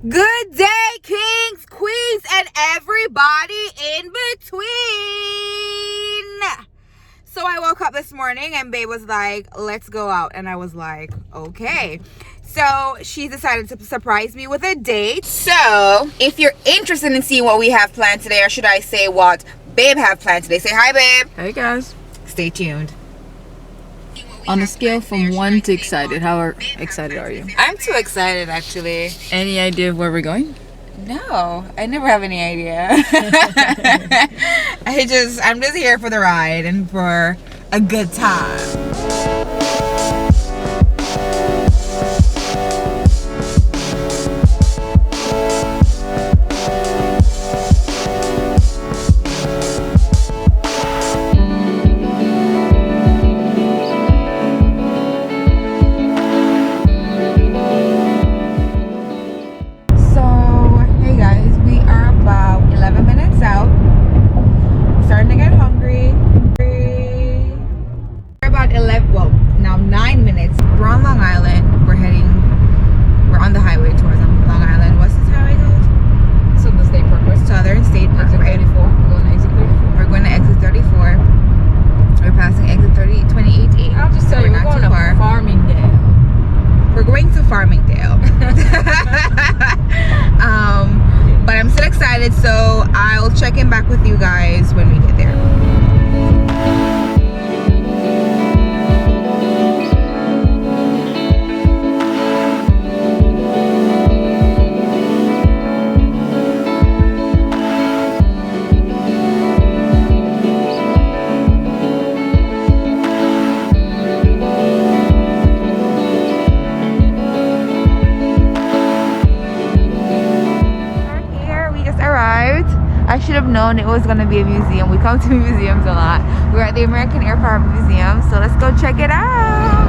Good day, kings, queens, and everybody in between. So I woke up this morning and babe was like, let's go out. And I was like, okay. So she decided to surprise me with a date. So if you're interested in seeing what we have planned today, or should I say what babe have planned today, say hi, babe. Hey guys. Stay tuned. On a scale from 1 to excited, how excited are you? I'm too excited, actually. Any idea of where we're going? No, I never have any idea. I'm just here for the ride and for a good time. But I'm still excited, so I'll check in back with you guys when we get there. I should have known it was going to be a museum. We come to museums a lot. We're at the American Aircraft Museum, so let's go check it out.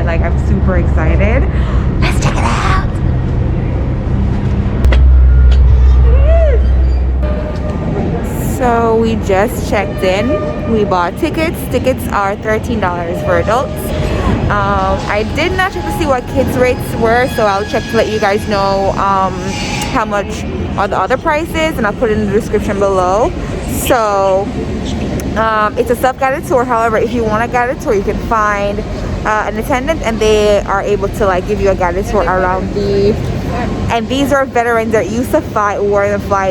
Like, I'm super excited. Let's check it out. So we just checked in. We bought tickets. Tickets are $13 for adults. I did not check to see what kids rates were, so I'll check to let you guys know how much are the other prices, and I'll put it in the description below. So it's a self-guided tour. However, if you want a guided tour, you can find an attendant, and they are able to like give you a guided tour around and these are veterans that used to fly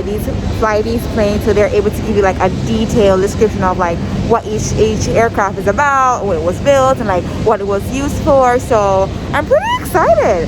these planes, so they're able to give you like a detailed description of like what each aircraft is about, when it was built, and like what it was used for. So I'm pretty excited.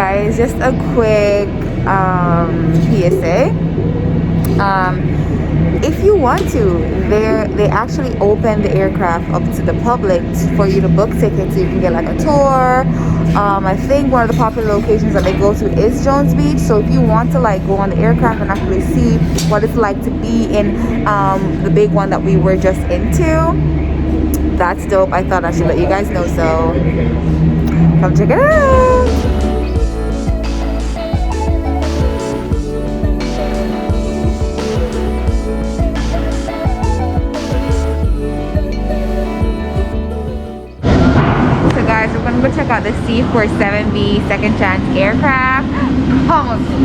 guys, just a quick PSA. If you want to, they actually open the aircraft up to the public for you to book tickets, so you can get like a tour. I think one of the popular locations that they go to is Jones Beach. So if you want to like go on the aircraft and actually see what it's like to be in the big one that we were just into, that's dope. I thought I should let you guys know, so come check it out. So guys, we're gonna go check out the C-47B second chance aircraft. Come with me.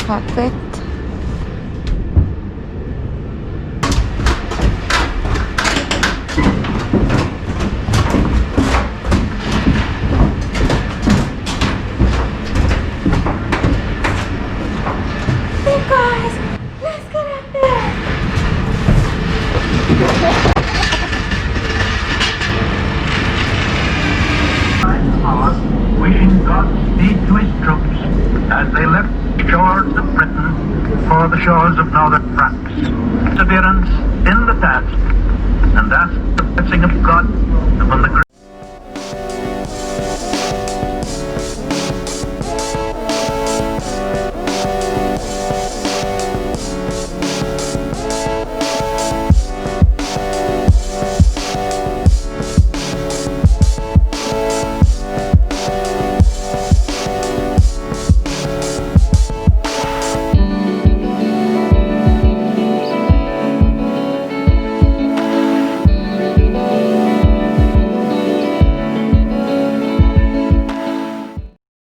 Cockpit. Hey guys, let's get up there. Wishing Godspeed to his troops as they left shores of Britain for the shores of northern France. Perseverance in the task, and ask the blessing of God upon the great.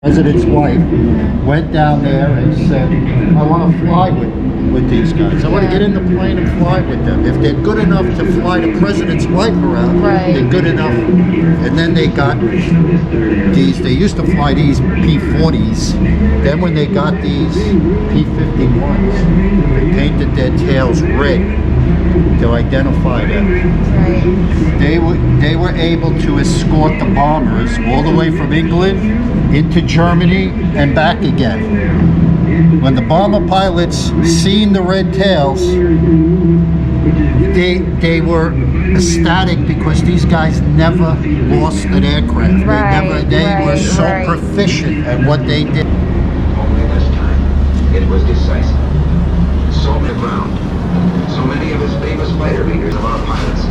President's wife went down there and said, I want to fly with these guys. I want to get in the plane and fly with them. If they're good enough to fly the president's wife around, they're good enough. And then they got these, they used to fly these P-40s. Then when they got these P-51s, they painted their tails red to identify them. They were able to escort the bombers all the way from England into Germany and back again. When the bomber pilots seen the red tails, they were ecstatic because these guys never lost an aircraft. They were so proficient at what they did. Only this time, it was decisive. So the ground. So many of his famous fighter leaders of our pilots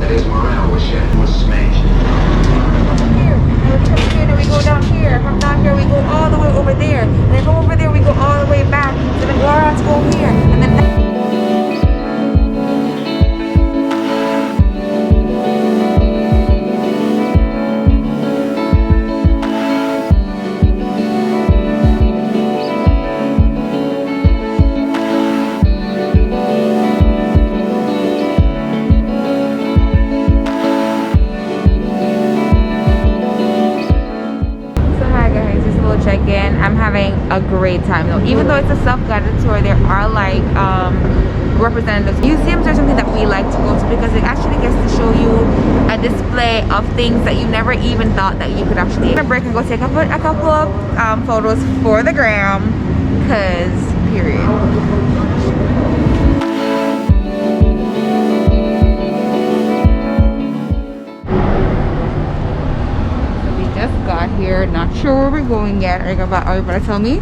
that his morale was smashed. Here, and we go down here. From down here, we go all the way over there. And then from over there, we go all the way back. So then let's go here. And then. Check-in. I'm having a great time though. Even though it's a self-guided tour, there are like representatives. Museums are something that we like to go to because it actually gets to show you a display of things that you never even thought that you could actually. I'm gonna break and go take a couple of photos for the gram, cause period. Here, not sure where we're going yet. Are you gonna tell me?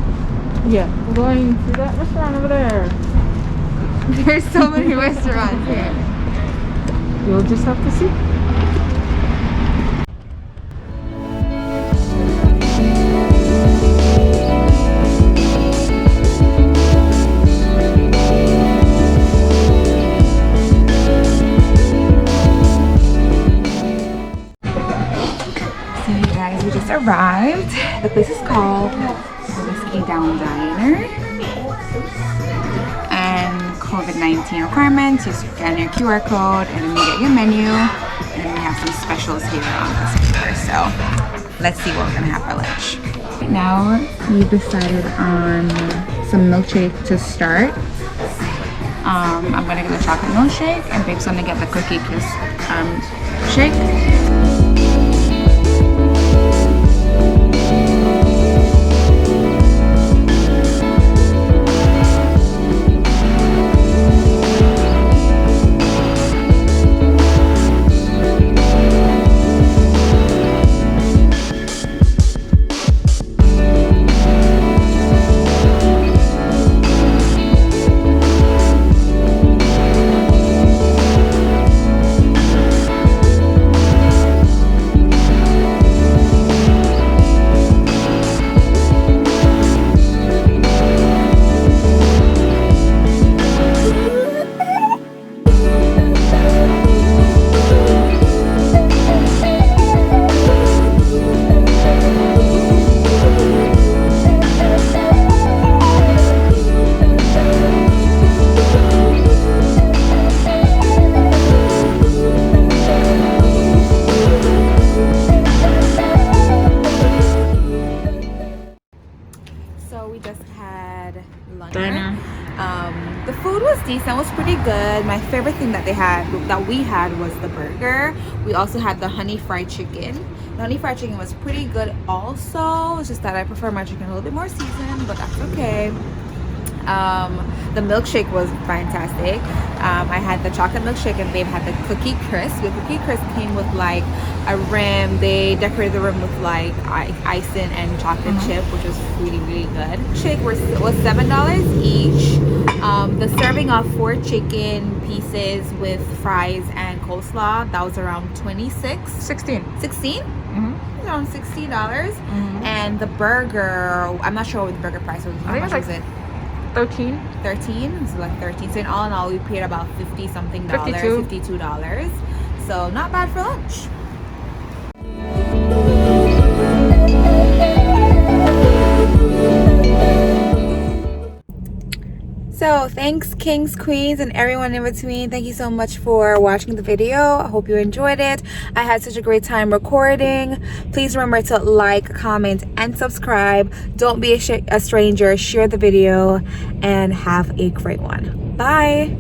Yeah, we're going to that restaurant over there. There's so many restaurants here. You'll just have to see. Guys, we just arrived. The place is called Whiskey Down Diner. And COVID-19 requirements, you scan your QR code and then you get your menu. And then we have some specials here on this paper. So let's see what we're gonna have for lunch. Right now, we decided on some milkshake to start. I'm gonna get the chocolate milkshake and Babe's gonna get the cookie kiss shake. The food was decent, was pretty good. My favorite thing that we had was the burger. We also had the honey fried chicken. The honey fried chicken was pretty good also. It's just that I prefer my chicken a little bit more seasoned, but that's okay. The milkshake was fantastic. I had the chocolate milkshake and Babe had the cookie crisp. The cookie crisp came with like a rim. They decorated the rim with like icing and chocolate chip, which was really good. Shake was $7 each. The serving of 4 chicken pieces with fries and coleslaw, that was around 16 around $60. And the burger, I'm not sure what the burger price was. How much was it? 13. So like 13. So in all we paid about $52. So not bad for lunch. So thanks kings, queens, and everyone in between. Thank you so much for watching the video. I hope you enjoyed it. I had such a great time recording. Please remember to like, comment, and subscribe. Don't be a stranger. Share the video and have a great one. Bye.